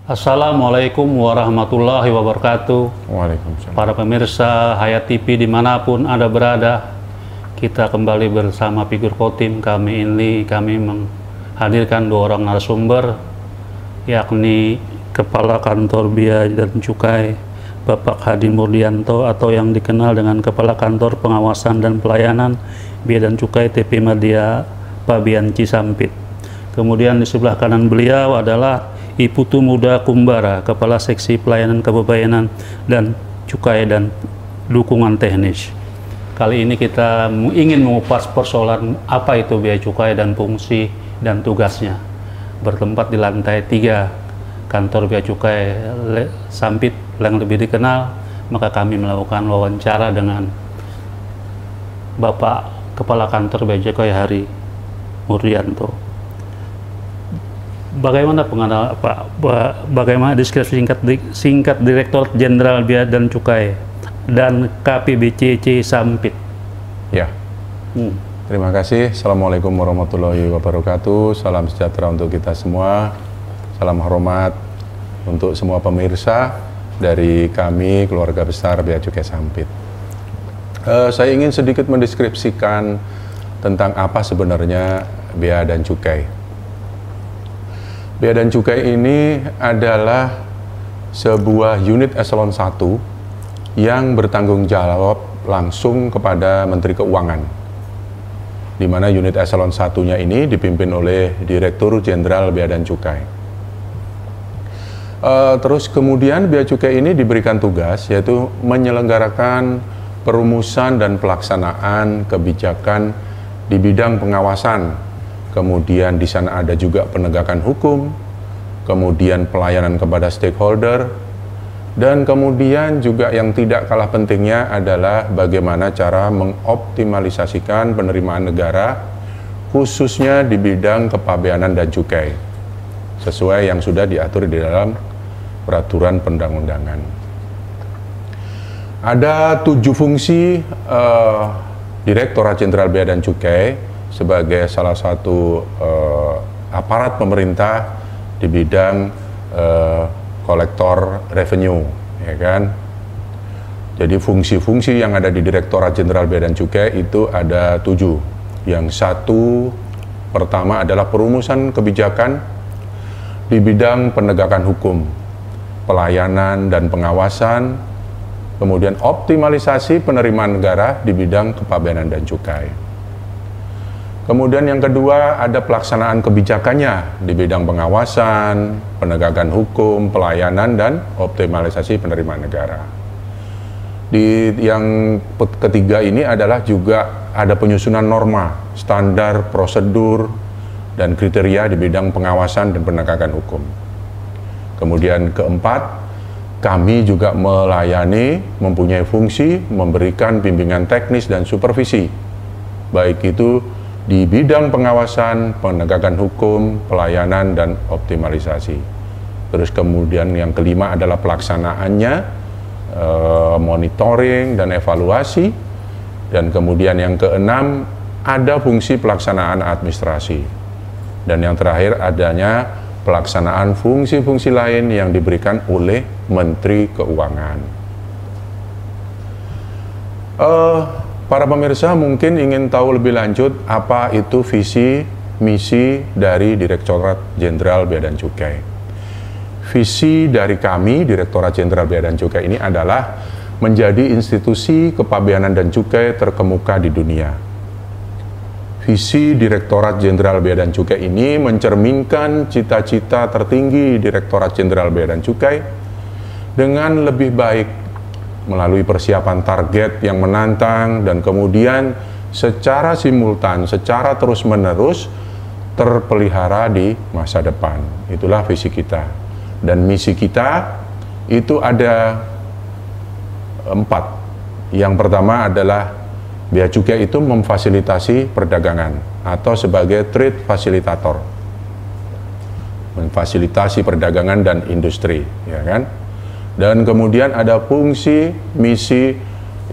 Assalamualaikum warahmatullahi wabarakatuh. Waalaikumsalam. Para pemirsa Hayat TV dimanapun Anda berada, kita kembali bersama Figur Kotim. Kami menghadirkan dua orang narasumber, yakni Kepala Kantor Bea dan Cukai Bapak Hadi Murdianto, atau yang dikenal dengan Kepala Kantor Pengawasan dan Pelayanan Bea dan Cukai TP Madya Pabean Cisampit. Kemudian di sebelah kanan beliau adalah Iputu Muda Kumbara, Kepala Seksi Pelayanan Kepabeanan dan Cukai dan Dukungan Teknis. Kali ini kita ingin mengupas persoalan apa itu bea cukai dan fungsi dan tugasnya. Bertempat di lantai 3 kantor bea cukai Sampit yang lebih dikenal, maka kami melakukan wawancara dengan Bapak Kepala Kantor Bea Cukai Hadi Murdianto. Bagaimana deskripsi singkat Direktur Jenderal Bea dan Cukai dan KPBCC Sampit? Ya. Terima kasih. Assalamualaikum warahmatullahi wabarakatuh. Salam sejahtera untuk kita semua. Salam hormat untuk semua pemirsa dari kami keluarga besar Bea Cukai Sampit. Saya ingin sedikit mendeskripsikan tentang apa sebenarnya bea dan cukai. Bea dan Cukai ini adalah sebuah unit eselon 1 yang bertanggung jawab langsung kepada Menteri Keuangan, di mana unit eselon 1-nya ini dipimpin oleh Direktur Jenderal Bea dan Cukai. Terus kemudian Bea Cukai ini diberikan tugas, yaitu menyelenggarakan perumusan dan pelaksanaan kebijakan di bidang pengawasan. Kemudian di sana ada juga penegakan hukum, kemudian pelayanan kepada stakeholder, dan kemudian juga yang tidak kalah pentingnya adalah bagaimana cara mengoptimalisasikan penerimaan negara, khususnya di bidang kepabeanan dan cukai, sesuai yang sudah diatur di dalam peraturan perundang-undangan. Ada 7 fungsi Direktorat Jenderal Bea dan Cukai sebagai salah satu aparat pemerintah di bidang kolektor revenue, ya kan? Jadi fungsi-fungsi yang ada di Direktorat Jenderal Bea dan Cukai itu ada 7. Yang satu pertama adalah perumusan kebijakan di bidang penegakan hukum, pelayanan dan pengawasan, kemudian optimalisasi penerimaan negara di bidang kepabeanan dan cukai. Kemudian yang kedua ada pelaksanaan kebijakannya di bidang pengawasan, penegakan hukum, pelayanan, dan optimalisasi penerimaan negara. Di yang ketiga ini adalah juga ada penyusunan norma, standar, prosedur, dan kriteria di bidang pengawasan dan penegakan hukum. Kemudian keempat, kami juga melayani, mempunyai fungsi memberikan bimbingan teknis dan supervisi, baik itu di bidang pengawasan, penegakan hukum, pelayanan, dan optimalisasi. Terus kemudian yang kelima adalah pelaksanaannya, monitoring dan evaluasi. Dan kemudian yang keenam ada fungsi pelaksanaan administrasi. Dan yang terakhir adanya pelaksanaan fungsi-fungsi lain yang diberikan oleh Menteri Keuangan. Para pemirsa mungkin ingin tahu lebih lanjut apa itu visi misi dari Direktorat Jenderal Bea dan Cukai. Visi dari kami Direktorat Jenderal Bea dan Cukai ini adalah menjadi institusi kepabeanan dan cukai terkemuka di dunia. Visi Direktorat Jenderal Bea dan Cukai ini mencerminkan cita-cita tertinggi Direktorat Jenderal Bea dan Cukai dengan lebih baik melalui persiapan target yang menantang dan kemudian secara simultan, secara terus-menerus terpelihara di masa depan. Itulah visi kita. Dan misi kita itu ada 4. Yang pertama adalah Bea Cukai itu memfasilitasi perdagangan atau sebagai trade facilitator. Memfasilitasi perdagangan dan industri, ya kan? Dan kemudian ada fungsi misi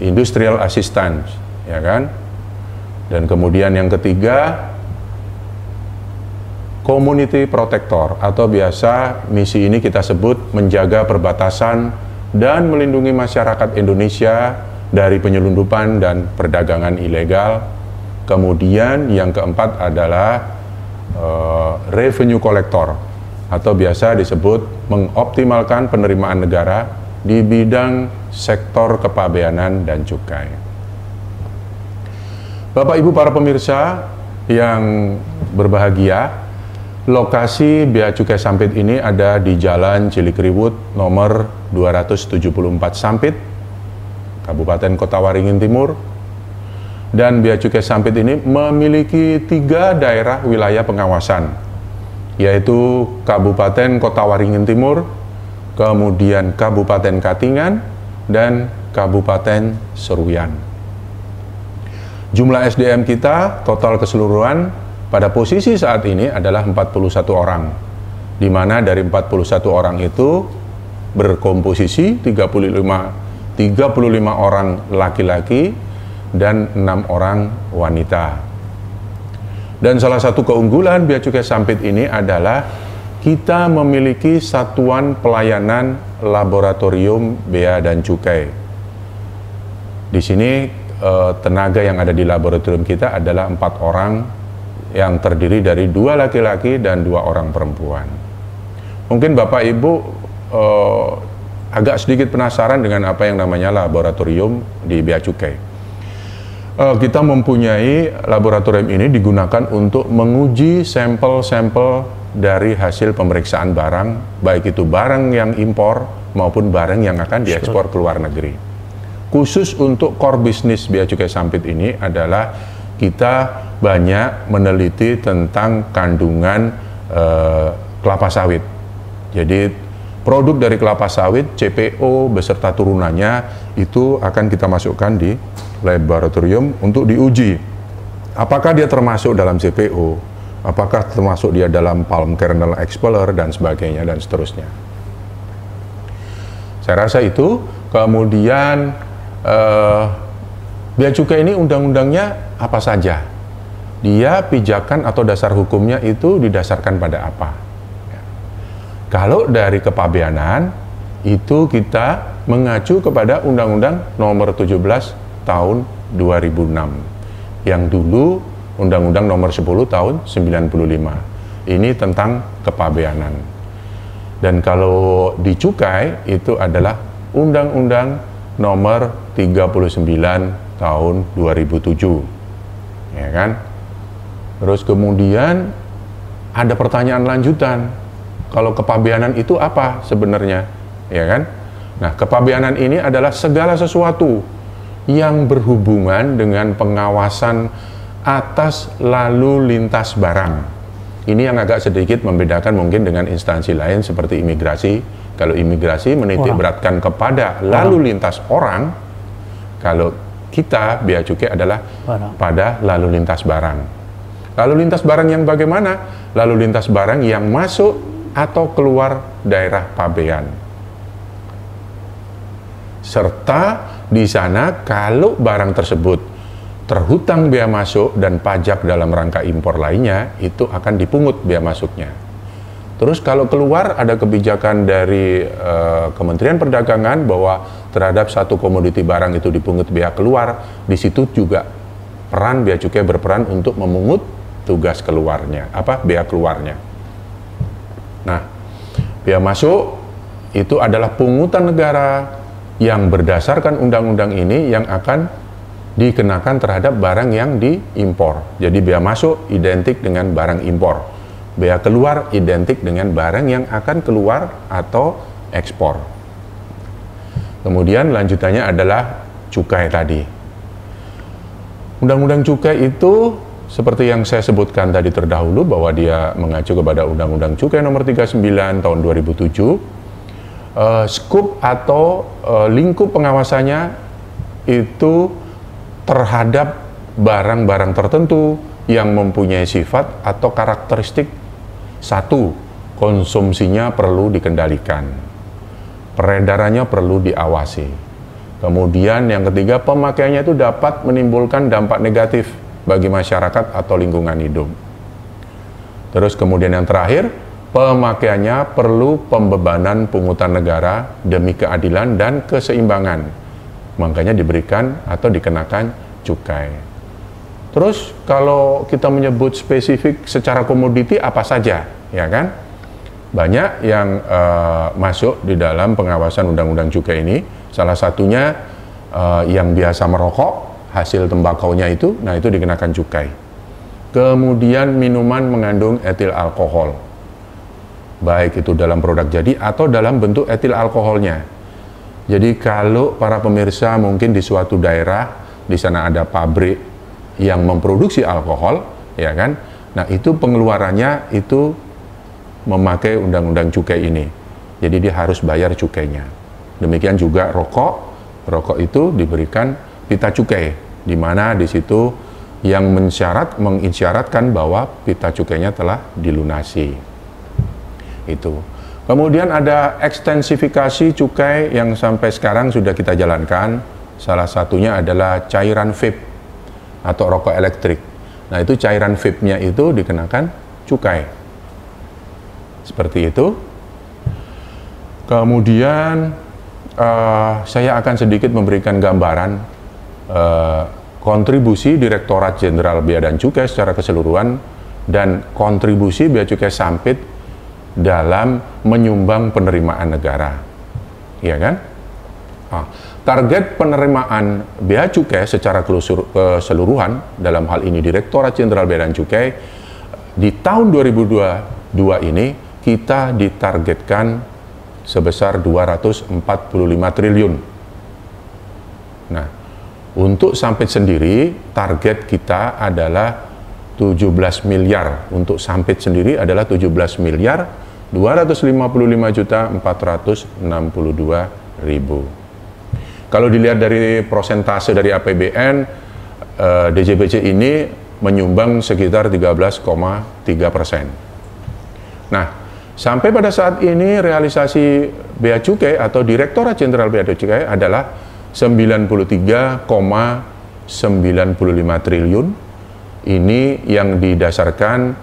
industrial assistance, ya kan? Dan kemudian yang ketiga community protector, atau biasa misi ini kita sebut menjaga perbatasan dan melindungi masyarakat Indonesia dari penyelundupan dan perdagangan ilegal. Kemudian yang keempat adalah revenue collector, atau biasa disebut mengoptimalkan penerimaan negara di bidang sektor kepabeanan dan cukai. Bapak Ibu para pemirsa yang berbahagia, lokasi Bea Cukai Sampit ini ada di Jalan Cilikriwut nomor 274 Sampit, Kabupaten Kota Waringin Timur. Dan Bea Cukai Sampit ini memiliki 3 daerah wilayah pengawasan, yaitu Kabupaten Kota Waringin Timur, kemudian Kabupaten Katingan, dan Kabupaten Seruyan. Jumlah SDM kita total keseluruhan pada posisi saat ini adalah 41 orang, di mana dari 41 orang itu berkomposisi 35 orang laki-laki dan 6 orang wanita. Dan salah satu keunggulan Bea Cukai Sampit ini adalah kita memiliki satuan pelayanan laboratorium bea dan cukai. Di sini tenaga yang ada di laboratorium kita adalah 4 orang yang terdiri dari 2 laki-laki dan 2 orang perempuan. Mungkin Bapak Ibu agak sedikit penasaran dengan apa yang namanya laboratorium di Bea Cukai. Kita mempunyai laboratorium ini digunakan untuk menguji sampel-sampel dari hasil pemeriksaan barang, baik itu barang yang impor maupun barang yang akan diekspor ke luar negeri. Khusus untuk core bisnis Bea Cukai Sampit ini adalah kita banyak meneliti tentang kandungan kelapa sawit. Jadi produk dari kelapa sawit, CPO beserta turunannya itu akan kita masukkan di laboratorium untuk diuji. Apakah dia termasuk dalam CPO, apakah termasuk dia dalam palm kernel expeller dan sebagainya dan seterusnya. Saya rasa itu. Kemudian Bea Cukai ini undang-undangnya apa saja? Dia pijakan atau dasar hukumnya itu didasarkan pada apa? Ya. Kalau dari kepabeanan itu kita mengacu kepada Undang-Undang Nomor 17 Tahun 2006, yang dulu Undang-Undang Nomor 10 Tahun 95. Ini tentang kepabeanan. Dan kalau di cukai itu adalah Undang-Undang Nomor 39 Tahun 2007. Ya kan? Terus kemudian ada pertanyaan lanjutan. Kalau kepabeanan itu apa sebenarnya? Ya kan? Nah, kepabeanan ini adalah segala sesuatu yang berhubungan dengan pengawasan atas lalu lintas barang. Ini yang agak sedikit membedakan mungkin dengan instansi lain seperti imigrasi. Kalau imigrasi menitik beratkan kepada lalu lintas orang, kalau kita Bea Cukai adalah pada lalu lintas barang. Lalu lintas barang yang bagaimana? Lalu lintas barang yang masuk atau keluar daerah pabean. Serta di sana kalau barang tersebut terhutang bea masuk dan pajak dalam rangka impor lainnya, itu akan dipungut bea masuknya. Terus kalau keluar ada kebijakan dari Kementerian Perdagangan bahwa terhadap satu komoditi barang itu dipungut bea keluar, di situ juga peran Bea Cukai berperan untuk memungut tugas keluarnya, bea keluarnya. Nah, bea masuk itu adalah pungutan negara yang berdasarkan undang-undang ini yang akan dikenakan terhadap barang yang diimpor. Jadi bea masuk identik dengan barang impor. Bea keluar identik dengan barang yang akan keluar atau ekspor. Kemudian lanjutannya adalah cukai tadi. Undang-undang cukai itu seperti yang saya sebutkan tadi terdahulu bahwa dia mengacu kepada Undang-Undang Cukai Nomor 39 Tahun 2007. Skup atau lingkup pengawasannya itu terhadap barang-barang tertentu yang mempunyai sifat atau karakteristik. Satu, konsumsinya perlu dikendalikan, peredarannya perlu diawasi. Kemudian yang ketiga, pemakaiannya itu dapat menimbulkan dampak negatif bagi masyarakat atau lingkungan hidup. Terus kemudian yang terakhir, pemakaiannya perlu pembebanan pungutan negara demi keadilan dan keseimbangan. Makanya diberikan atau dikenakan cukai. Terus kalau kita menyebut spesifik secara komoditi apa saja, ya kan? Banyak yang masuk di dalam pengawasan undang-undang cukai ini. Salah satunya yang biasa merokok, hasil tembakaunya itu, nah itu dikenakan cukai. Kemudian minuman mengandung etil alkohol, baik itu dalam produk jadi atau dalam bentuk etil alkoholnya. Jadi kalau para pemirsa mungkin di suatu daerah, di sana ada pabrik yang memproduksi alkohol, ya kan? Nah itu pengeluarannya itu memakai undang-undang cukai ini. Jadi dia harus bayar cukainya. Demikian juga rokok itu diberikan pita cukai, di mana di situ yang mengisyaratkan bahwa pita cukainya telah dilunasi. Itu. Kemudian ada ekstensifikasi cukai yang sampai sekarang sudah kita jalankan. Salah satunya adalah cairan vape atau rokok elektrik. Nah itu cairan vape-nya itu dikenakan cukai. Seperti itu. Kemudian saya akan sedikit memberikan gambaran kontribusi Direktorat Jenderal Bea dan Cukai secara keseluruhan dan kontribusi Bea Cukai Sampit dalam menyumbang penerimaan negara, ya kan? Target penerimaan Bea Cukai secara keseluruhan dalam hal ini Direktorat Jenderal Bea dan Cukai di tahun 2022 ini kita ditargetkan sebesar 245 triliun. Nah, untuk Sampit sendiri, target kita adalah 17 miliar. Untuk Sampit sendiri adalah 17 miliar 255.462.000. Kalau dilihat dari prosentase dari APBN, DJBC ini menyumbang sekitar 13,3%. Nah, sampai pada saat ini realisasi Bea Cukai atau Direktorat Jenderal Bea dan Cukai adalah 93,95 triliun. Ini yang didasarkan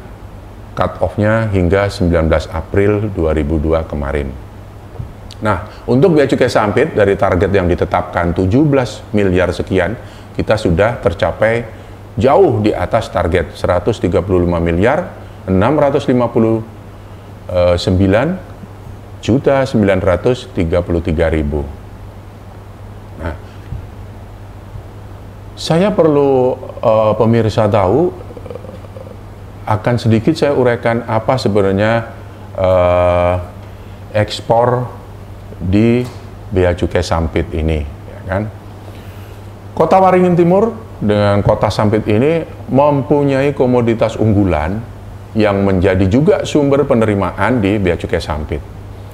cut off-nya hingga 19 April 2002 kemarin. Nah, untuk Bea Cukai Sampit dari target yang ditetapkan 17 miliar sekian, kita sudah tercapai jauh di atas target 135 miliar 659.933.000. Nah, saya perlu pemirsa tahu, akan sedikit saya uraikan apa sebenarnya ekspor di Bea Cukai Sampit ini, ya kan? Kota Waringin Timur dengan Kota Sampit ini mempunyai komoditas unggulan yang menjadi juga sumber penerimaan di Bea Cukai Sampit.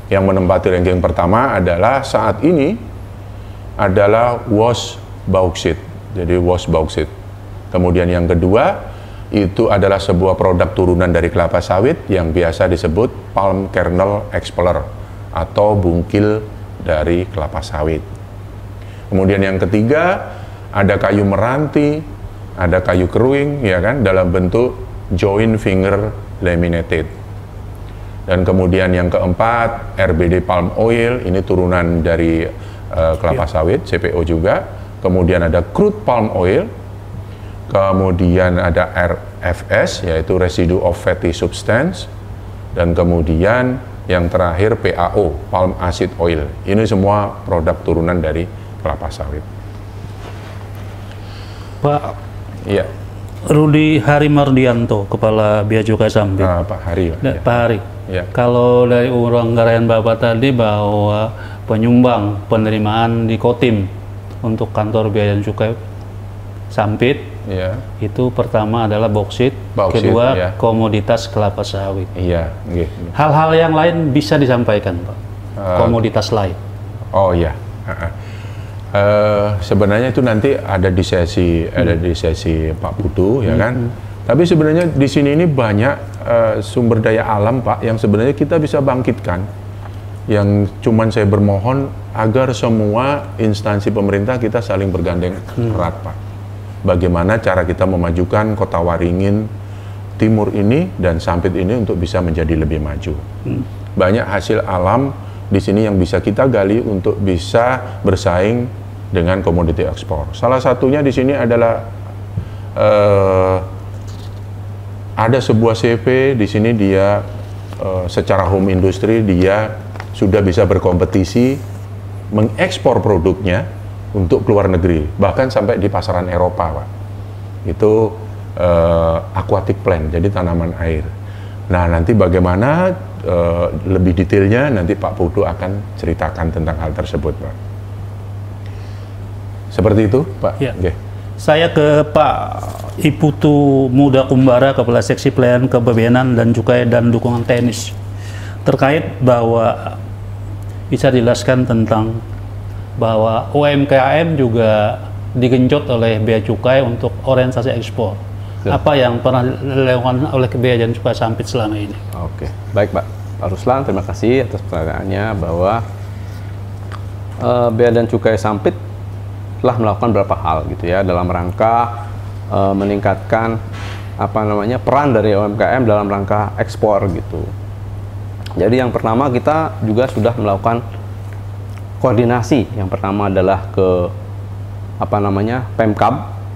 Yang menempati ranking pertama adalah saat ini adalah WOS Bauxit. Jadi WOS Bauxit. Kemudian yang kedua itu adalah sebuah produk turunan dari kelapa sawit yang biasa disebut palm kernel explorer atau bungkil dari kelapa sawit. Kemudian yang ketiga ada kayu meranti, ada kayu keruing, ya kan, dalam bentuk joint finger laminated. Dan kemudian yang keempat RBD palm oil, ini turunan dari kelapa sawit, CPO juga. Kemudian ada crude palm oil, kemudian ada RFS yaitu residue of fatty substance, dan kemudian yang terakhir PAO, palm acid oil. Ini semua produk turunan dari kelapa sawit. Pak, iya. Rudi Harimardianto, Kepala Bea Cukai Sampit. Pak Hari. Ya. Pak Hari, ya. Kalau dari uraian Bapak tadi bahwa penyumbang penerimaan di Kotim untuk kantor Bea dan Cukai Sampit, ya, itu pertama adalah bauksit, kedua ya, komoditas kelapa sawit. Iya. Hal-hal yang lain bisa disampaikan, Pak. Komoditas lain. Oh iya. Sebenarnya itu nanti ada di sesi Pak Putu, ya kan. Tapi sebenarnya di sini ini banyak sumber daya alam, Pak, yang sebenarnya kita bisa bangkitkan. Yang cuman saya bermohon agar semua instansi pemerintah kita saling bergandeng erat, Pak. Bagaimana cara kita memajukan Kota Waringin timur ini dan Sampit ini untuk bisa menjadi lebih maju. Banyak hasil alam di sini yang bisa kita gali untuk bisa bersaing dengan komoditi ekspor. Salah satunya di sini adalah ada sebuah CV di sini dia secara home industry dia sudah bisa berkompetisi mengekspor produknya untuk keluar negeri, bahkan sampai di pasaran Eropa, Pak. Itu aquatic plant, jadi tanaman air. Nah, nanti bagaimana lebih detailnya nanti Pak Putu akan ceritakan tentang hal tersebut, Pak. Seperti itu, Pak. Ya. Okay. Saya ke Pak Iputu Muda Kumbara, Kepala Seksi Pelayanan Kebebanan dan Cukai dan Dukungan Teknis, terkait bahwa bisa dijelaskan tentang bahwa UMKM juga digenjot oleh Bea Cukai untuk orientasi ekspor. Apa yang pernah dilakukan oleh Bea dan Cukai Sampit selama ini? Oke, baik Pak Ruslan, terima kasih atas pertanyaannya bahwa Bea dan Cukai Sampit telah melakukan beberapa hal gitu ya dalam rangka meningkatkan peran dari UMKM dalam rangka ekspor gitu. Jadi yang pertama kita juga sudah melakukan koordinasi. Yang pertama adalah ke Pemkab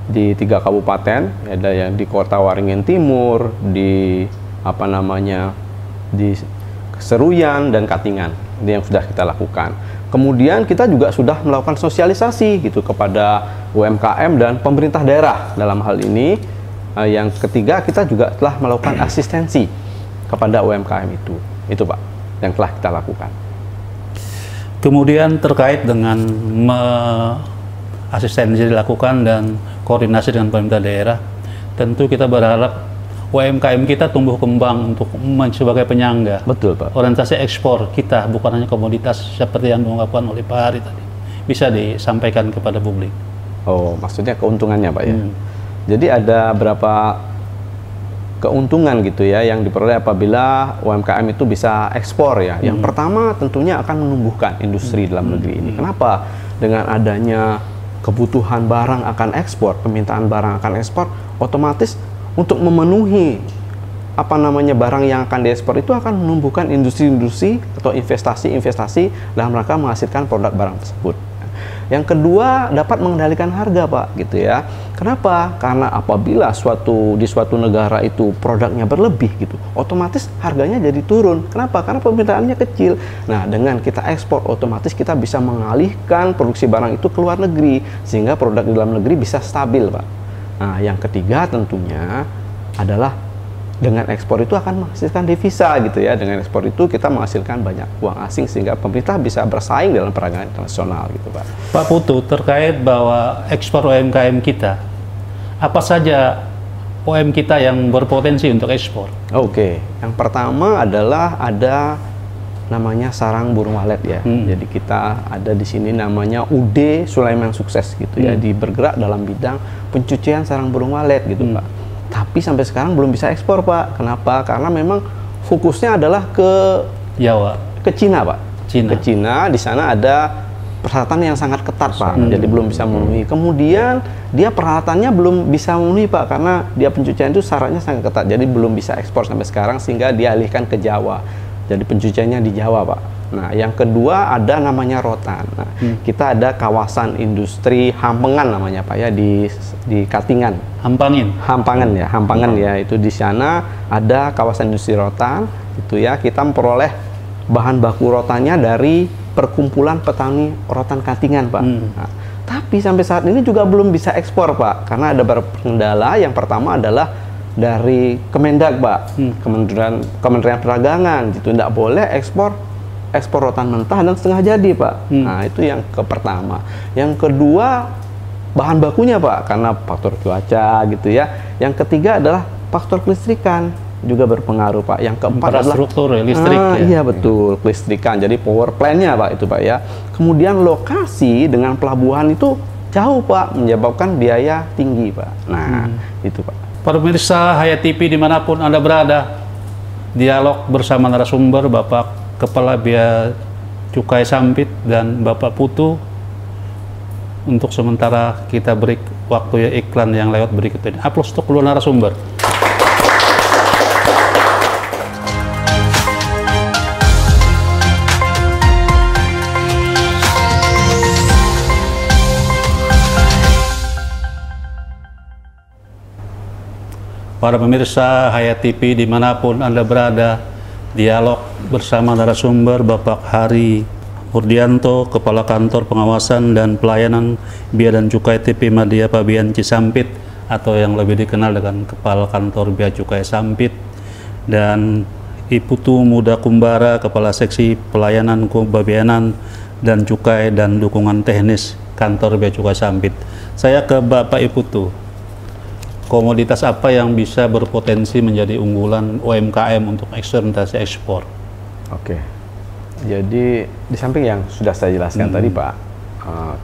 di 3 kabupaten, ada yang di Kota Waringin Timur, di di Seruyan dan Katingan. Ini yang sudah kita lakukan. Kemudian kita juga sudah melakukan sosialisasi gitu kepada UMKM dan pemerintah daerah. Dalam hal ini yang ketiga kita juga telah melakukan asistensi kepada UMKM itu Pak yang telah kita lakukan. Kemudian terkait dengan asistensi dilakukan dan koordinasi dengan pemerintah daerah, tentu kita berharap UMKM kita tumbuh kembang untuk sebagai penyangga. Betul Pak. Orientasi ekspor kita bukan hanya komoditas seperti yang diungkapkan oleh Pak Hari tadi. Bisa disampaikan kepada publik. Oh, maksudnya keuntungannya Pak ya. Jadi ada berapa keuntungan gitu ya yang diperoleh apabila UMKM itu bisa ekspor ya. Yang pertama tentunya akan menumbuhkan industri dalam negeri ini. Kenapa? Dengan adanya kebutuhan barang akan ekspor, permintaan barang akan ekspor, otomatis untuk memenuhi barang yang akan diekspor itu akan menumbuhkan industri-industri atau investasi-investasi dalam rangka menghasilkan produk barang tersebut. Yang kedua, dapat mengendalikan harga, Pak, gitu ya. Kenapa? Karena apabila di suatu negara itu produknya berlebih gitu, otomatis harganya jadi turun. Kenapa? Karena permintaannya kecil. Nah, dengan kita ekspor, otomatis kita bisa mengalihkan produksi barang itu ke luar negeri sehingga produk di dalam negeri bisa stabil, Pak. Nah, yang ketiga tentunya adalah dengan ekspor itu akan menghasilkan devisa gitu ya. Dengan ekspor itu kita menghasilkan banyak uang asing sehingga pemerintah bisa bersaing dalam perdagangan internasional gitu Pak. Pak Putu, terkait bahwa ekspor UMKM kita, apa saja UMKM kita yang berpotensi untuk ekspor? Oke, yang pertama adalah ada namanya sarang burung walet ya. Jadi kita ada di sini namanya UD Sulaiman Sukses gitu ya, bergerak dalam bidang pencucian sarang burung walet gitu Pak. Tapi sampai sekarang belum bisa ekspor Pak. Kenapa? Karena memang fokusnya adalah ke Jawa, ke Cina Pak. Ke Cina, di sana ada persyaratan yang sangat ketat Pak. Jadi belum bisa memenuhi. Kemudian dia peralatannya belum bisa memenuhi Pak, karena dia pencucian itu syaratnya sangat ketat. Jadi belum bisa ekspor sampai sekarang sehingga dialihkan ke Jawa. Jadi pencuciannya di Jawa Pak. Nah, yang kedua ada namanya rotan. Nah, kita ada kawasan industri Hampangan namanya Pak ya di Katingan. Hampangan ya. Itu di sana ada kawasan industri rotan. Itu ya, kita memperoleh bahan baku rotannya dari perkumpulan petani rotan Katingan Pak. Nah, tapi sampai saat ini juga belum bisa ekspor Pak, karena ada beberapa kendala. Yang pertama adalah dari Kemendag Pak, Kementerian Perdagangan, gitu tidak boleh ekspor rotan mentah dan setengah jadi Pak. Nah itu yang pertama. Yang kedua bahan bakunya Pak, karena faktor cuaca gitu ya. Yang ketiga adalah faktor kelistrikan juga berpengaruh Pak. Yang keempat adalah struktur listrik ya. Iya betul, kelistrikan. Jadi power plant-nya Pak itu Pak ya. Kemudian lokasi dengan pelabuhan itu jauh Pak, menyebabkan biaya tinggi Pak. Nah itu Pak. Pemirsa Hayat TV dimanapun Anda berada, dialog bersama narasumber Bapak Kepala Bea Cukai Sampit dan Bapak Putu. Untuk sementara kita beri waktu iklan yang lewat berikut ini. Aplaus untuk kedua narasumber. Para pemirsa Hayat TV dimanapun Anda berada, dialog bersama narasumber Bapak Hari Murdianto, Kepala Kantor Pengawasan dan Pelayanan Bea dan Cukai TP Madya Pabean Cisampit, atau yang lebih dikenal dengan Kepala Kantor Bea Cukai Sampit, dan Iputu Muda Kumbara, Kepala Seksi Pelayanan Kebabeanan dan Cukai dan Dukungan Teknis Kantor Bea Cukai Sampit. Saya ke Bapak Iputu. Komoditas apa yang bisa berpotensi menjadi unggulan UMKM untuk eksportasi ekspor? Oke, jadi di samping yang sudah saya jelaskan tadi Pak,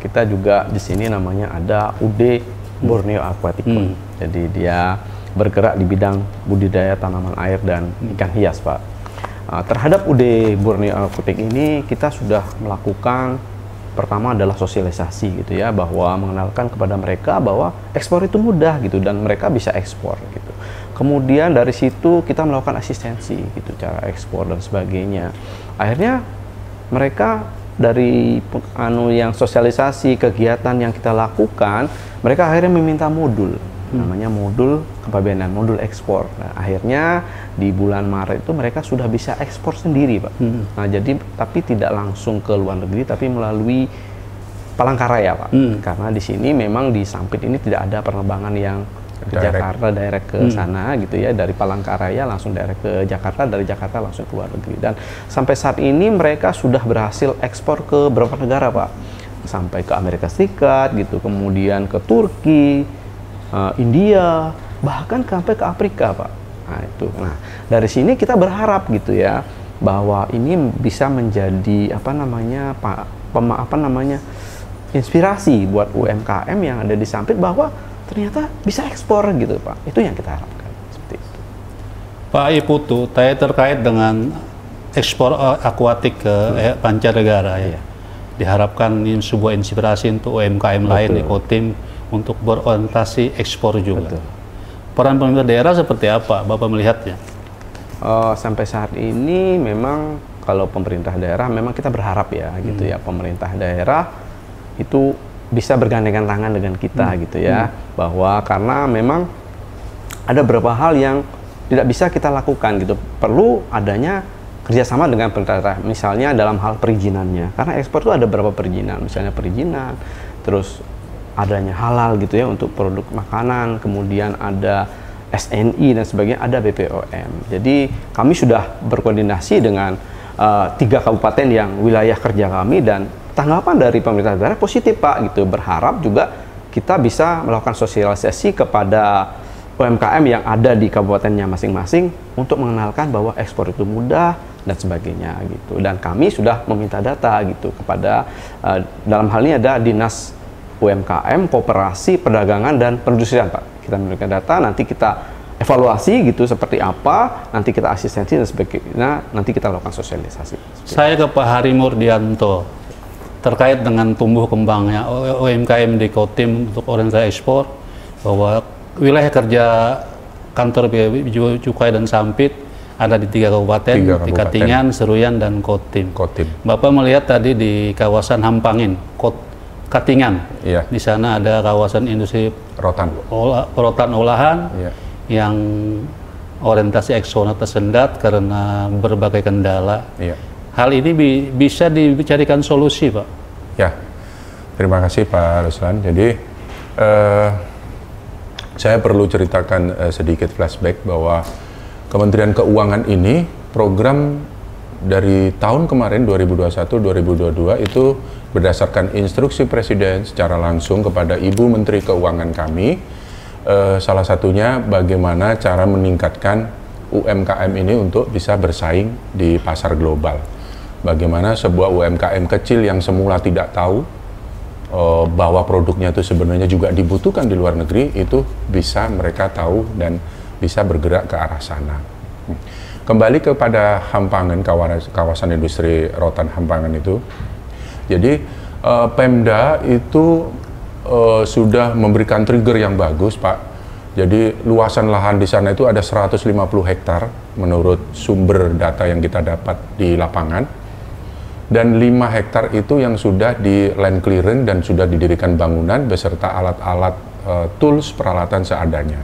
kita juga di sini namanya ada UD Borneo Aquaticum. Jadi dia bergerak di bidang budidaya tanaman air dan ikan hias Pak. Terhadap UD Borneo Aquaticum ini kita sudah melakukan, pertama adalah sosialisasi gitu ya, bahwa mengenalkan kepada mereka bahwa ekspor itu mudah gitu dan mereka bisa ekspor gitu. Kemudian dari situ kita melakukan asistensi gitu, cara ekspor dan sebagainya. Akhirnya mereka dari yang sosialisasi kegiatan yang kita lakukan, mereka akhirnya meminta modul, namanya modul kepabeanan, modul ekspor. Nah, akhirnya di bulan Maret itu mereka sudah bisa ekspor sendiri Pak. Nah, jadi tapi tidak langsung ke luar negeri, tapi melalui Palangkaraya Pak. Karena di sini memang di Sampit ini tidak ada penerbangan yang ke Jakarta, direct ke sana gitu ya, dari Palangkaraya langsung direct ke Jakarta, dari Jakarta langsung ke luar negeri. Dan sampai saat ini mereka sudah berhasil ekspor ke beberapa negara Pak, sampai ke Amerika Serikat gitu, kemudian ke Turki, India, bahkan sampai ke Afrika Pak. Nah itu, nah dari sini kita berharap gitu ya, bahwa ini bisa menjadi inspirasi buat UMKM yang ada di Sampit, bahwa ternyata bisa ekspor gitu Pak. Itu yang kita harapkan, seperti itu. Pak Iputu, terkait dengan ekspor akuatik ke mancanegara ya. Diharapkan ini sebuah inspirasi untuk UMKM lain di Kotim untuk berorientasi ekspor juga. Betul. Peran pemerintah daerah seperti apa Bapak melihatnya? Sampai saat ini memang kalau pemerintah daerah memang kita berharap ya gitu ya, pemerintah daerah itu bisa bergandengan tangan dengan kita gitu ya, bahwa karena memang ada beberapa hal yang tidak bisa kita lakukan gitu, perlu adanya kerjasama dengan pemerintah daerah, misalnya dalam hal perizinannya, karena ekspor itu ada beberapa perizinan, misalnya perizinan, terus adanya halal gitu ya untuk produk makanan, kemudian ada SNI dan sebagainya, ada BPOM. Jadi kami sudah berkoordinasi dengan 3 kabupaten yang wilayah kerja kami, dan tanggapan dari pemerintah daerah positif Pak gitu. Berharap juga kita bisa melakukan sosialisasi kepada UMKM yang ada di kabupatennya masing-masing untuk mengenalkan bahwa ekspor itu mudah dan sebagainya gitu. Dan kami sudah meminta data gitu kepada dalam hal ini ada Dinas UMKM, Koperasi, Perdagangan, dan Perindustrian Pak. Kita memberikan data, nanti kita evaluasi gitu seperti apa, nanti kita asistensi dan sebagainya, nanti kita lakukan sosialisasi. Saya ke Pak Hari Murdianto, terkait dengan tumbuh kembangnya UMKM di Kotim untuk orientasi ekspor, bahwa wilayah kerja Kantor Bea Cukai dan Sampit ada di 3 kabupaten, di Katingan, Seruyan, dan Kotim. Bapak melihat tadi di kawasan Hampangin, Katingan, di sana ada kawasan industri rotan olahan yang orientasi ekspor tersendat karena berbagai kendala. Hal ini bisa dicarikan solusi Pak. Ya, terima kasih Pak Ruslan. Jadi saya perlu ceritakan sedikit flashback bahwa Kementerian Keuangan ini program dari tahun kemarin 2021-2022 itu berdasarkan instruksi Presiden secara langsung kepada Ibu Menteri Keuangan kami, salah satunya bagaimana cara meningkatkan UMKM ini untuk bisa bersaing di pasar global. Bagaimana sebuah UMKM kecil yang semula tidak tahu bahwa produknya itu sebenarnya juga dibutuhkan di luar negeri, itu bisa mereka tahu dan bisa bergerak ke arah sana. Kembali kepada Hampangan, kawasan industri rotan Hampangan itu. Jadi Pemda itu sudah memberikan trigger yang bagus Pak. Jadi luasan lahan di sana itu ada 150 hektar menurut sumber data yang kita dapat di lapangan. Dan 5 hektar itu yang sudah di land clearance dan sudah didirikan bangunan beserta alat-alat tools peralatan seadanya.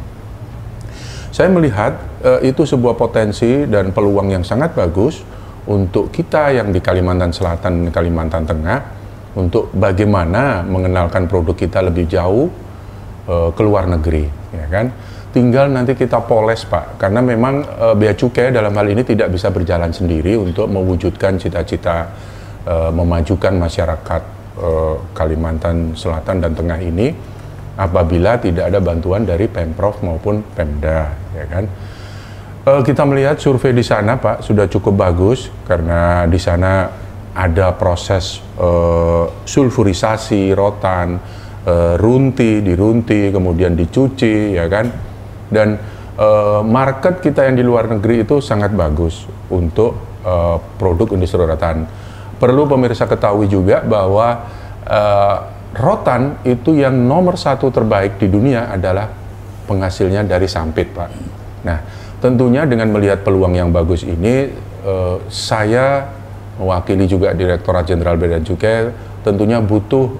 Saya melihat itu sebuah potensi dan peluang yang sangat bagus untuk kita yang di Kalimantan Selatan dan Kalimantan Tengah untuk bagaimana mengenalkan produk kita lebih jauh ke luar negeri, ya kan? Tinggal nanti kita poles, Pak, karena memang Bea Cukai dalam hal ini tidak bisa berjalan sendiri untuk mewujudkan cita-cita memajukan masyarakat Kalimantan Selatan dan Tengah ini apabila tidak ada bantuan dari Pemprov maupun Pemda, ya kan? Kita melihat survei di sana, Pak, sudah cukup bagus karena di sana ada proses sulfurisasi rotan, dirunti, kemudian dicuci, ya kan? Dan market kita yang di luar negeri itu sangat bagus untuk produk industri rotan. Perlu pemirsa ketahui juga bahwa rotan itu yang nomor 1 terbaik di dunia adalah penghasilnya dari sampit, Pak. Nah, tentunya dengan melihat peluang yang bagus ini, saya mewakili juga Direktorat Jenderal Bea dan Cukai, tentunya butuh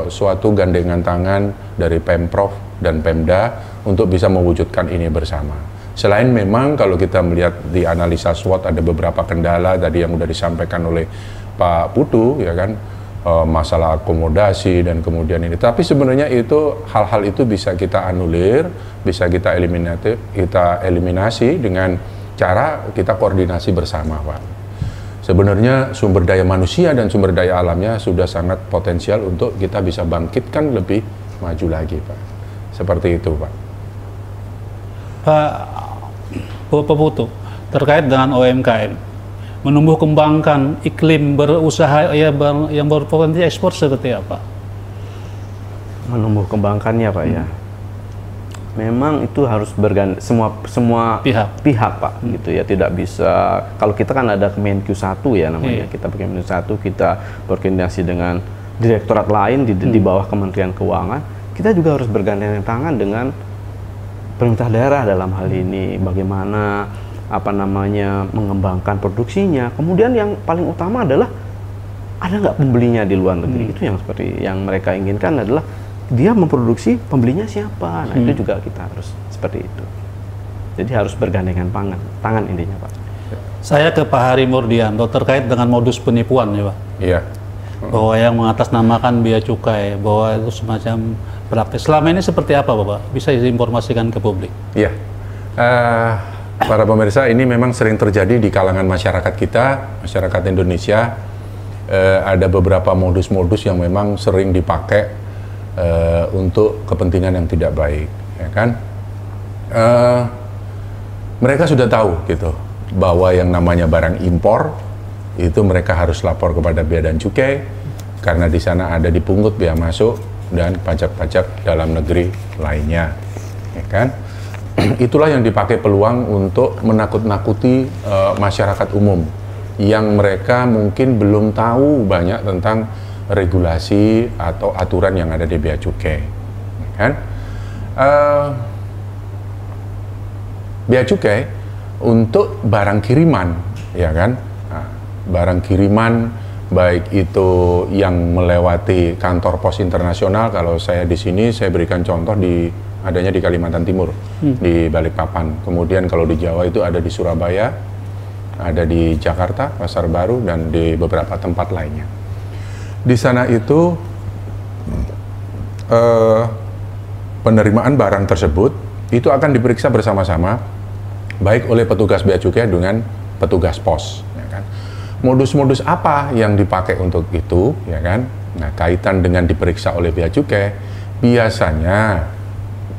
suatu gandengan tangan dari Pemprov dan Pemda untuk bisa mewujudkan ini bersama. Selain memang kalau kita melihat di analisa SWOT ada beberapa kendala tadi yang sudah disampaikan oleh Pak Putu, ya kan, masalah akomodasi dan kemudian ini. Tapi sebenarnya itu hal-hal itu bisa kita anulir, bisa kita eliminasi dengan cara kita koordinasi bersama, Pak. Sebenarnya sumber daya manusia dan sumber daya alamnya sudah sangat potensial untuk kita bisa bangkitkan lebih maju lagi, Pak. Seperti itu, Pak. Pak Putu, terkait dengan UMKM, menumbuh kembangkan iklim berusaha yang berpotensi ekspor seperti apa? Menumbuh kembangkannya, Pak, ya. Memang itu harus semua pihak, Pak, gitu ya. Tidak bisa, kalau kita kan ada Kemenq 1 ya namanya. Kita Kemenq 1, kita berkoordinasi dengan direktorat lain di bawah Kementerian Keuangan. Kita juga harus bergandengan tangan dengan pemerintah daerah dalam hal ini, bagaimana mengembangkan produksinya. Kemudian yang paling utama adalah ada nggak pembelinya di luar negeri. Itu yang seperti yang mereka inginkan adalah dia memproduksi, pembelinya siapa. Nah, itu juga kita harus seperti itu. Jadi harus bergandengan tangan intinya, Pak. Saya ke Pak Hari Murdianto terkait dengan modus penipuan, ya, Pak. Iya. Bahwa yang mengatasnamakan Bea Cukai, bahwa itu semacam praktik. Selama ini seperti apa, Bapak? Bisa diinformasikan ke publik? Iya. Para pemirsa, ini memang sering terjadi di kalangan masyarakat kita, masyarakat Indonesia. Ada beberapa modus-modus yang memang sering dipakai untuk kepentingan yang tidak baik, ya kan? Mereka sudah tahu gitu bahwa yang namanya barang impor itu mereka harus lapor kepada Bea dan Cukai karena di sana ada dipungut bea masuk dan pajak-pajak dalam negeri lainnya, ya kan? Itulah yang dipakai peluang untuk menakut-nakuti masyarakat umum yang mereka mungkin belum tahu banyak tentang regulasi atau aturan yang ada di Bea Cukai, kan? Bea Cukai untuk barang kiriman, ya kan? Nah, barang kiriman baik itu yang melewati kantor pos internasional. Kalau saya di sini saya berikan contoh adanya di Kalimantan Timur, di Balikpapan. Kemudian kalau di Jawa itu ada di Surabaya, ada di Jakarta, Pasar Baru, dan di beberapa tempat lainnya. Di sana itu penerimaan barang tersebut itu akan diperiksa bersama-sama, baik oleh petugas Bea Cukai dengan petugas pos. Ya kan? Modus-modus apa yang dipakai untuk itu, ya kan? Nah, kaitan dengan diperiksa oleh Bea Cukai, biasanya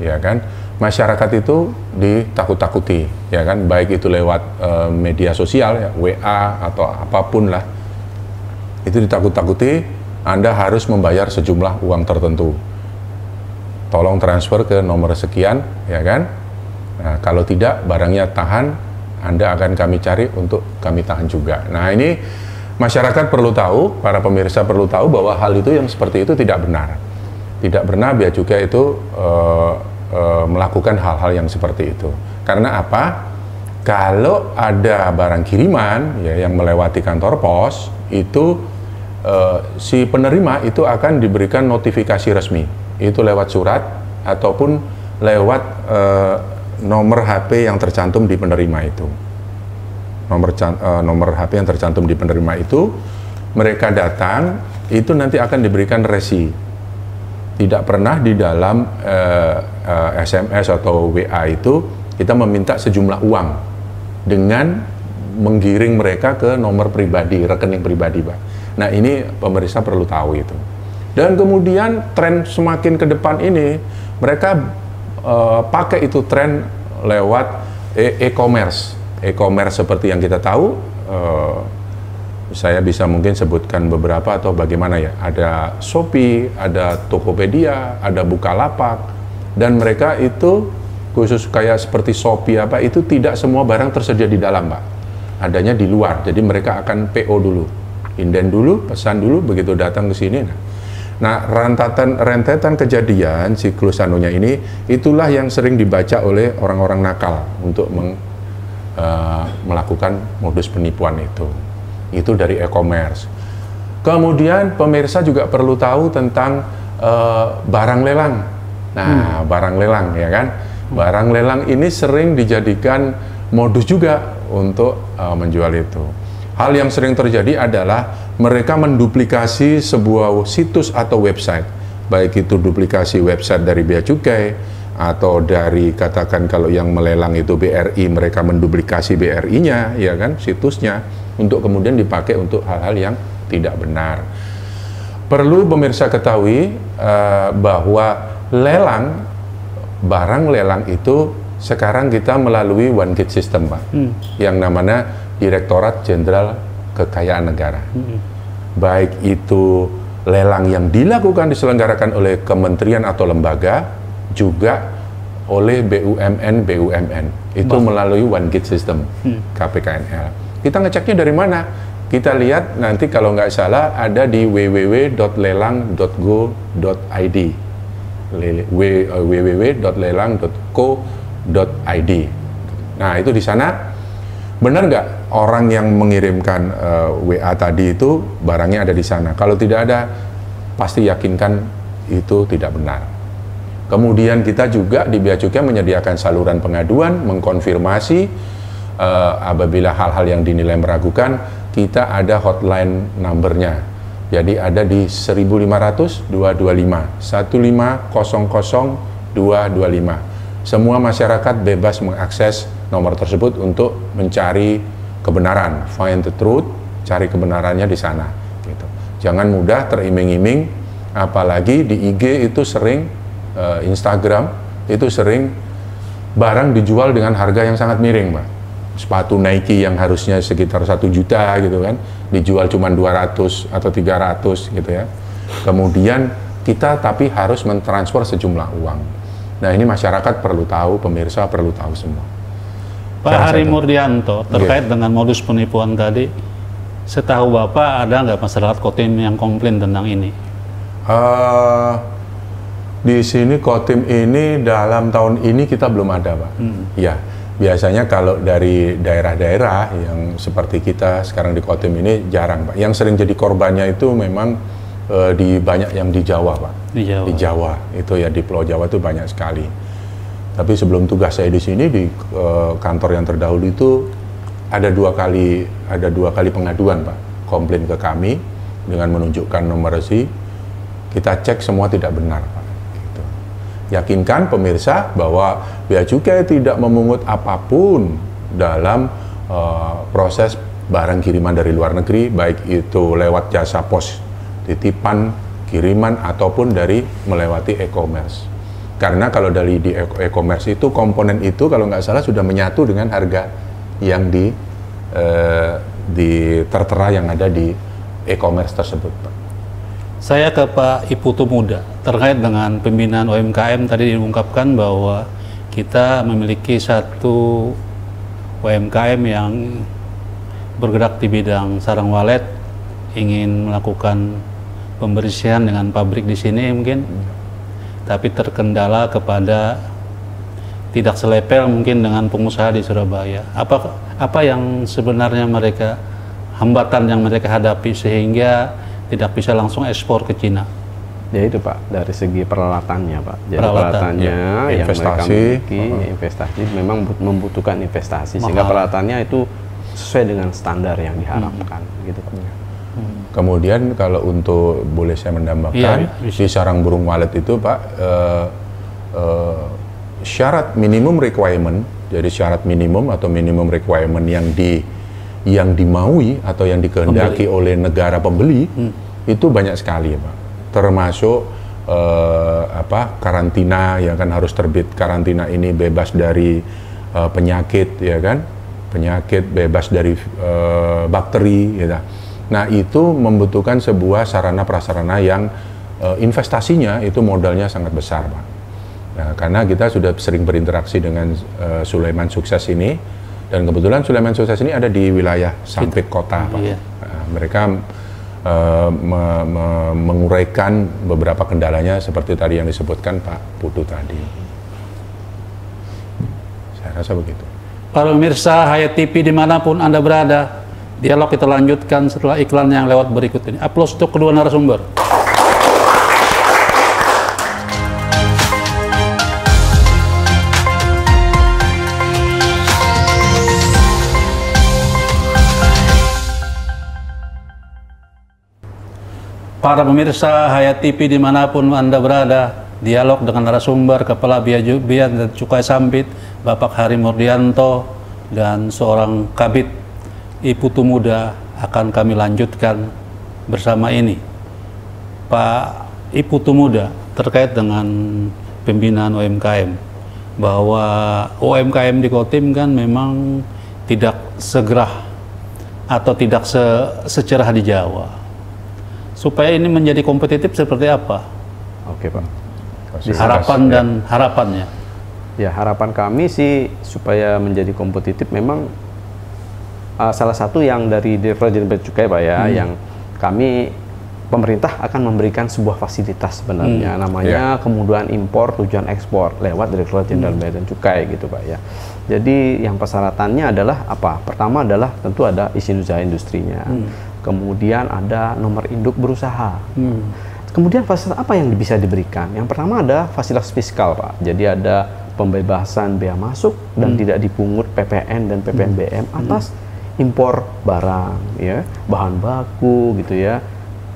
ya kan masyarakat itu ditakut-takuti, ya kan, baik itu lewat media sosial, ya, WA atau apapun lah, itu ditakut-takuti. Anda harus membayar sejumlah uang tertentu, tolong transfer ke nomor sekian, ya kan. Nah, kalau tidak barangnya tahan, Anda akan kami cari untuk kami tahan juga. Nah, ini masyarakat perlu tahu, para pemirsa perlu tahu bahwa hal itu yang seperti itu tidak benar. Tidak benar Bea Cukai itu melakukan hal-hal yang seperti itu. Karena apa? Kalau ada barang kiriman ya, yang melewati kantor pos, itu si penerima itu akan diberikan notifikasi resmi. Itu lewat surat ataupun lewat nomor HP yang tercantum di penerima itu. Nomor HP yang tercantum di penerima itu, mereka datang, itu nanti akan diberikan resi. Tidak pernah di dalam SMS atau WA itu kita meminta sejumlah uang dengan menggiring mereka ke nomor pribadi, rekening pribadi, Pak. Nah, ini pemirsa perlu tahu itu. Dan kemudian tren semakin ke depan ini, mereka pakai itu tren lewat e-commerce. E-commerce seperti yang kita tahu, saya bisa mungkin sebutkan beberapa atau bagaimana ya. Ada Shopee, ada Tokopedia, ada Bukalapak, dan mereka itu khusus kayak seperti Shopee apa itu tidak semua barang tersedia di dalam, Pak. Adanya di luar. Jadi mereka akan PO dulu, inden dulu, pesan dulu, begitu datang ke sini. Nah, rentetan kejadian siklus anunya ini, itulah yang sering dibaca oleh orang-orang nakal untuk melakukan modus penipuan itu. Itu dari e-commerce. Kemudian pemirsa juga perlu tahu tentang barang lelang. Nah, barang lelang ya kan. Barang lelang ini sering dijadikan modus juga untuk menjual itu. Hal yang sering terjadi adalah mereka menduplikasi sebuah situs atau website, baik itu duplikasi website dari Bea Cukai atau dari katakan kalau yang melelang itu BRI, mereka menduplikasi BRI-nya, ya kan, situsnya, untuk kemudian dipakai untuk hal-hal yang tidak benar. Perlu pemirsa ketahui bahwa lelang, barang lelang itu sekarang kita melalui one gate system, Pak, yang namanya Direktorat Jenderal Kekayaan Negara. Baik itu lelang yang dilakukan diselenggarakan oleh kementerian atau lembaga, juga oleh BUMN. Itu melalui one gate system, KPKNL. Kita ngeceknya dari mana? Kita lihat nanti kalau nggak salah ada di www.lelang.go.id, www.lelang.co.id. Nah, itu di sana benar nggak orang yang mengirimkan WA tadi itu barangnya ada di sana? Kalau tidak ada, pasti yakinkan itu tidak benar. Kemudian kita juga di Bea Cukai menyediakan saluran pengaduan, mengkonfirmasi apabila hal-hal yang dinilai meragukan, kita ada hotline numbernya. Jadi ada di 1500 225 1500 225. Semua masyarakat bebas mengakses nomor tersebut untuk mencari kebenaran, find the truth, cari kebenarannya di sana. Gitu. Jangan mudah teriming-iming, apalagi di IG itu sering, Instagram itu sering barang dijual dengan harga yang sangat miring, Pak. Sepatu Nike yang harusnya sekitar 1 juta gitu kan, dijual cuma 200 atau 300 gitu ya. Kemudian kita tapi harus mentransfer sejumlah uang. Nah, ini masyarakat perlu tahu, pemirsa perlu tahu semua. Pak Hari Murdianto, terkait dengan modus penipuan tadi, setahu Bapak ada nggak masyarakat Kotim yang komplain tentang ini? Di sini Kotim ini dalam tahun ini kita belum ada, Pak. Ya, biasanya kalau dari daerah-daerah yang seperti kita sekarang di Kotim ini jarang, Pak. Yang sering jadi korbannya itu memang di banyak yang di Jawa, Pak. Di Jawa itu ya, di Pulau Jawa itu banyak sekali. Tapi sebelum tugas saya di sini di kantor yang terdahulu itu ada dua kali pengaduan, Pak, komplain ke kami dengan menunjukkan nomor resi. Kita cek semua tidak benar, Pak. Gitu. Yakinkan pemirsa bahwa Bea Cukai tidak memungut apapun dalam proses barang kiriman dari luar negeri, baik itu lewat jasa pos, titipan, kiriman, ataupun dari melewati e-commerce. Karena kalau dari di e-commerce itu komponen itu kalau nggak salah sudah menyatu dengan harga yang di tertera yang ada di e-commerce tersebut, Pak. Saya ke Pak Iputu Muda terkait dengan pembinaan UMKM. Tadi diungkapkan bahwa kita memiliki satu UMKM yang bergerak di bidang sarang walet, ingin melakukan pembersihan dengan pabrik di sini mungkin, tapi terkendala kepada tidak selepel mungkin dengan pengusaha di Surabaya. Apa yang sebenarnya hambatan yang mereka hadapi sehingga tidak bisa langsung ekspor ke Cina? Ya itu Pak, dari segi peralatannya Pak. Jadi peralatannya ya, yang mereka investasi, miliki, investasi memang membutuhkan investasi, sehingga peralatannya itu sesuai dengan standar yang diharapkan, gitu Pak. Kemudian kalau untuk, boleh saya menambahkan, di sarang burung walet itu Pak, syarat minimum requirement, jadi syarat minimum atau minimum requirement yang dimaui atau yang dikehendaki oleh negara pembeli itu banyak sekali ya Pak. Termasuk karantina, ya kan, harus terbit karantina ini bebas dari penyakit, ya kan, penyakit, bebas dari bakteri, gitu. Nah itu membutuhkan sebuah sarana prasarana yang investasinya itu modalnya sangat besar Pak. Nah, karena kita sudah sering berinteraksi dengan Sulaiman Sukses ini, dan kebetulan Sulaiman Sukses ini ada di wilayah Sampit Kota Pak. Nah, mereka menguraikan beberapa kendalanya seperti tadi yang disebutkan Pak Putu tadi. Saya rasa begitu. Para pemirsa Hayat TV dimanapun Anda berada, dialog kita lanjutkan setelah iklan yang lewat berikut ini. Aplaus untuk kedua narasumber. Para pemirsa Hayat TV dimanapun Anda berada, dialog dengan narasumber Kepala Bea dan Cukai Sampit, Bapak Hari Murdianto, dan seorang Kabid I-Putu Muda akan kami lanjutkan bersama ini. Pak I-Putu Muda, terkait dengan pembinaan UMKM, bahwa UMKM di Kotim kan memang tidak segerah atau tidak secerah di Jawa. Supaya ini menjadi kompetitif seperti apa? Oke Pak. Harapan dan harapannya. Ya, harapan kami sih supaya menjadi kompetitif memang salah satu yang dari Direktorat Jenderal Bea Cukai Pak ya, yang kami, pemerintah akan memberikan sebuah fasilitas sebenarnya, namanya kemudahan impor tujuan ekspor lewat Direktorat Jenderal Bea dan Cukai gitu Pak ya. Jadi yang persyaratannya adalah apa? Pertama adalah tentu ada izin usaha industrinya. Kemudian ada nomor induk berusaha. Kemudian fasilitas apa yang bisa diberikan? Yang pertama ada fasilitas fiskal Pak. Jadi ada pembebasan bea masuk dan tidak dipungut PPN dan PPNBM atas impor barang, ya, bahan baku gitu ya,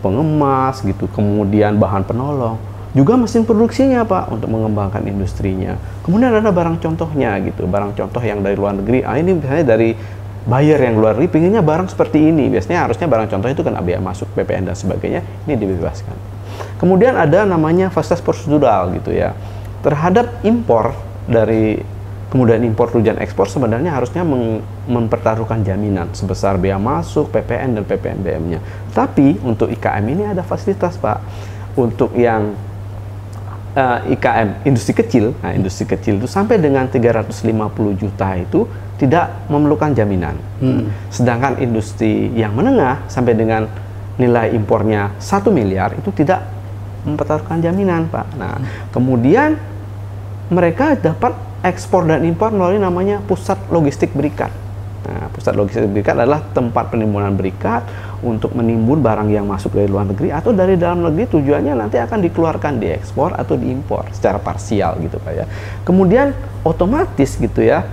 pengemas gitu, kemudian bahan penolong, juga mesin produksinya Pak untuk mengembangkan industrinya. Kemudian ada barang contohnya gitu, barang contoh yang dari luar negeri. Ini misalnya dari buyer yang luar negeri pinginnya barang seperti ini, biasanya harusnya barang contoh itu kan bea masuk, PPN dan sebagainya, ini dibebaskan. Kemudian ada namanya fasilitas prosedural gitu ya, terhadap impor dari kemudian impor tujuan ekspor sebenarnya harusnya mempertaruhkan jaminan sebesar bea masuk, PPN dan PPNBM-nya. Tapi untuk IKM ini ada fasilitas Pak, untuk yang IKM industri kecil, nah industri kecil itu sampai dengan 350 juta itu tidak memerlukan jaminan. Sedangkan industri yang menengah sampai dengan nilai impornya 1 miliar itu tidak mempertaruhkan jaminan Pak. Nah, kemudian mereka dapat ekspor dan impor melalui namanya pusat logistik berikat. Nah, pusat logistik berikat adalah tempat penimbunan berikat untuk menimbun barang yang masuk dari luar negeri atau dari dalam negeri, tujuannya nanti akan dikeluarkan diekspor atau diimpor secara parsial gitu Pak ya. Kemudian otomatis gitu ya,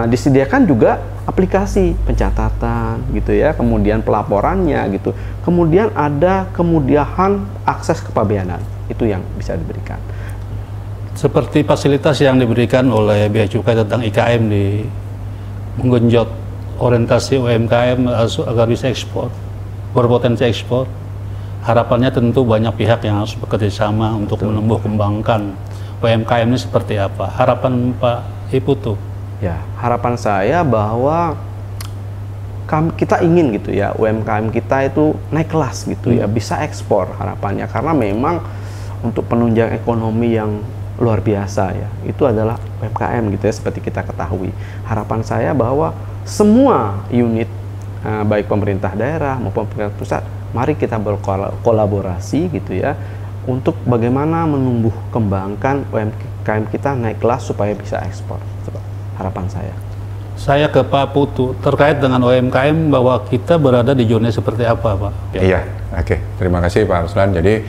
disediakan juga aplikasi pencatatan gitu ya, kemudian pelaporannya gitu. Kemudian ada kemudahan akses kepabeanan, itu yang bisa diberikan. Seperti fasilitas yang diberikan oleh Bea Cukai tentang IKM di menggenjot orientasi UMKM agar bisa ekspor, berpotensi ekspor. Harapannya tentu banyak pihak yang harus bekerja sama untuk menumbuh kembangkan UMKM ini seperti apa. Harapan Pak I-Putu? Ya, harapan saya bahwa kita ingin gitu ya, UMKM kita itu naik kelas gitu ya, bisa ekspor harapannya, karena memang untuk penunjang ekonomi yang luar biasa ya, itu adalah UMKM gitu ya, seperti kita ketahui. Harapan saya bahwa semua unit baik pemerintah daerah maupun pemerintah pusat, mari kita berkolaborasi gitu ya, untuk bagaimana menumbuh kembangkan UMKM kita naik kelas supaya bisa ekspor. Harapan saya. Saya ke Pak Putu, terkait dengan UMKM, bahwa kita berada di zona seperti apa Pak? Iya, oke. Terima kasih Pak Ruslan. Jadi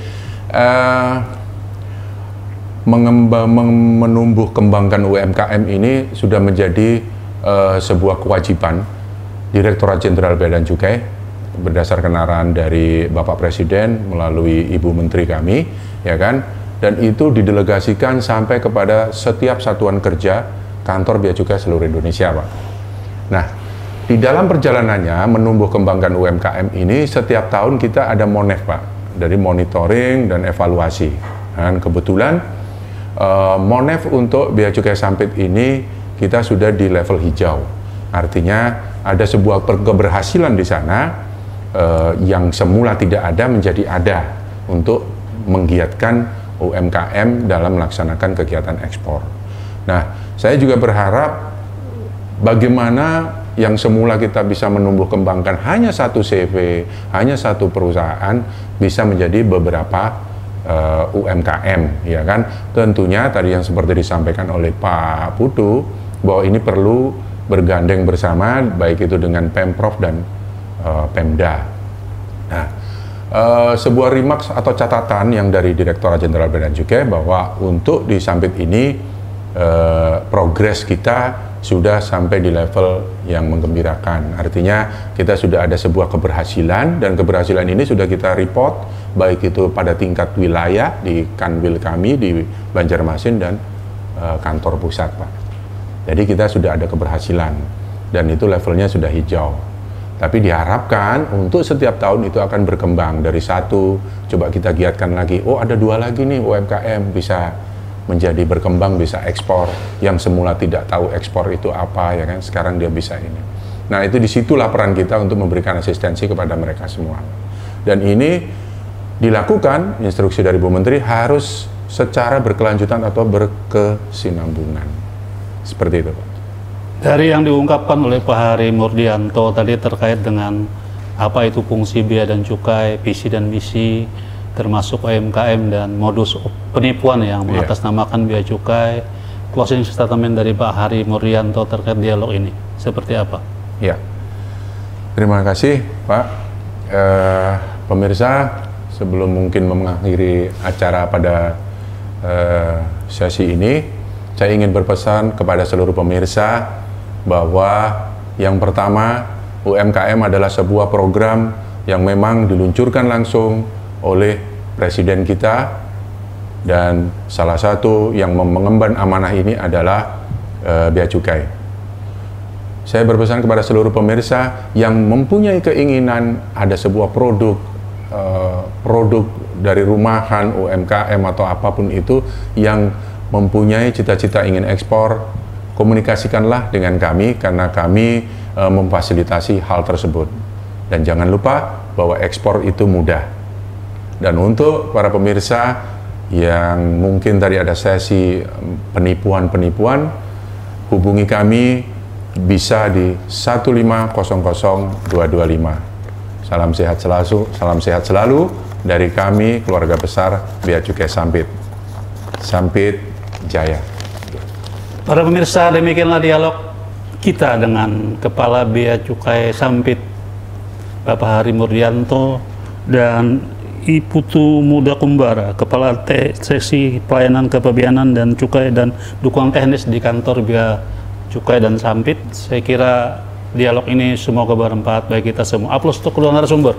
menumbuh kembangkan UMKM ini sudah menjadi sebuah kewajiban Direktorat Jenderal Bea dan Cukai berdasarkan arahan dari Bapak Presiden melalui Ibu Menteri kami, ya kan, dan itu didelegasikan sampai kepada setiap satuan kerja kantor Bea Cukai seluruh Indonesia, Pak. Nah, di dalam perjalanannya menumbuh kembangkan UMKM ini setiap tahun kita ada MONEF, Pak, dari monitoring dan evaluasi. Dan kebetulan MONEF untuk Bea Cukai Sampit ini kita sudah di level hijau. Artinya ada sebuah keberhasilan di sana yang semula tidak ada menjadi ada untuk menggiatkan UMKM dalam melaksanakan kegiatan ekspor. Nah, saya juga berharap bagaimana yang semula kita bisa menumbuh kembangkan hanya satu CV, hanya satu perusahaan, bisa menjadi beberapa UMKM, ya kan? Tentunya tadi yang seperti disampaikan oleh Pak Putu, bahwa ini perlu bergandeng bersama, baik itu dengan Pemprov dan Pemda. Nah, sebuah remarks atau catatan yang dari Direktorat Jenderal Bea dan Cukai bahwa untuk di Sampit ini progres kita sudah sampai di level yang menggembirakan. Artinya kita sudah ada sebuah keberhasilan, dan keberhasilan ini sudah kita report baik itu pada tingkat wilayah di Kanwil kami di Banjarmasin dan kantor pusat, Pak. Jadi kita sudah ada keberhasilan dan itu levelnya sudah hijau. Tapi diharapkan untuk setiap tahun itu akan berkembang dari satu, coba kita giatkan lagi. Oh, ada dua lagi nih UMKM bisa menjadi berkembang, bisa ekspor. Yang semula tidak tahu ekspor itu apa, ya kan? Sekarang dia bisa ini. Nah, itu disitulah peran kita untuk memberikan asistensi kepada mereka semua. Dan ini dilakukan, instruksi dari Bu Menteri harus secara berkelanjutan atau berkesinambungan. Seperti itu, Pak. Dari yang diungkapkan oleh Pak Hari Murdianto tadi terkait dengan apa itu fungsi bea dan cukai, visi dan misi, termasuk UMKM dan modus penipuan yang mengatasnamakan bea cukai, closing statement dari Pak Hari Murdianto terkait dialog ini, seperti apa? Ya, terima kasih, Pak. Pemirsa, sebelum mungkin mengakhiri acara pada sesi ini, saya ingin berpesan kepada seluruh pemirsa bahwa yang pertama, UMKM adalah sebuah program yang memang diluncurkan langsung oleh Presiden kita, dan salah satu yang mengemban amanah ini adalah Bea Cukai. Saya berpesan kepada seluruh pemirsa yang mempunyai keinginan ada sebuah produk dari rumahan, UMKM atau apapun itu yang mempunyai cita-cita ingin ekspor, komunikasikanlah dengan kami karena kami memfasilitasi hal tersebut. Dan jangan lupa bahwa ekspor itu mudah. Dan untuk para pemirsa yang mungkin tadi ada sesi penipuan-penipuan, hubungi kami bisa di 1500225. Salam sehat selalu dari kami, keluarga besar Bea Cukai Sampit. Sampit Jaya. Para pemirsa, demikianlah dialog kita dengan Kepala Bea Cukai Sampit, Bapak Hari Murdianto, dan Iputu Muda Kumbara, Kepala Seksi Pelayanan Kepabeanan dan Cukai dan Dukungan Teknis di Kantor Bea Cukai dan Sampit. Saya kira dialog ini semoga bermanfaat bagi kita semua. Aplaus untuk kedua narasumber.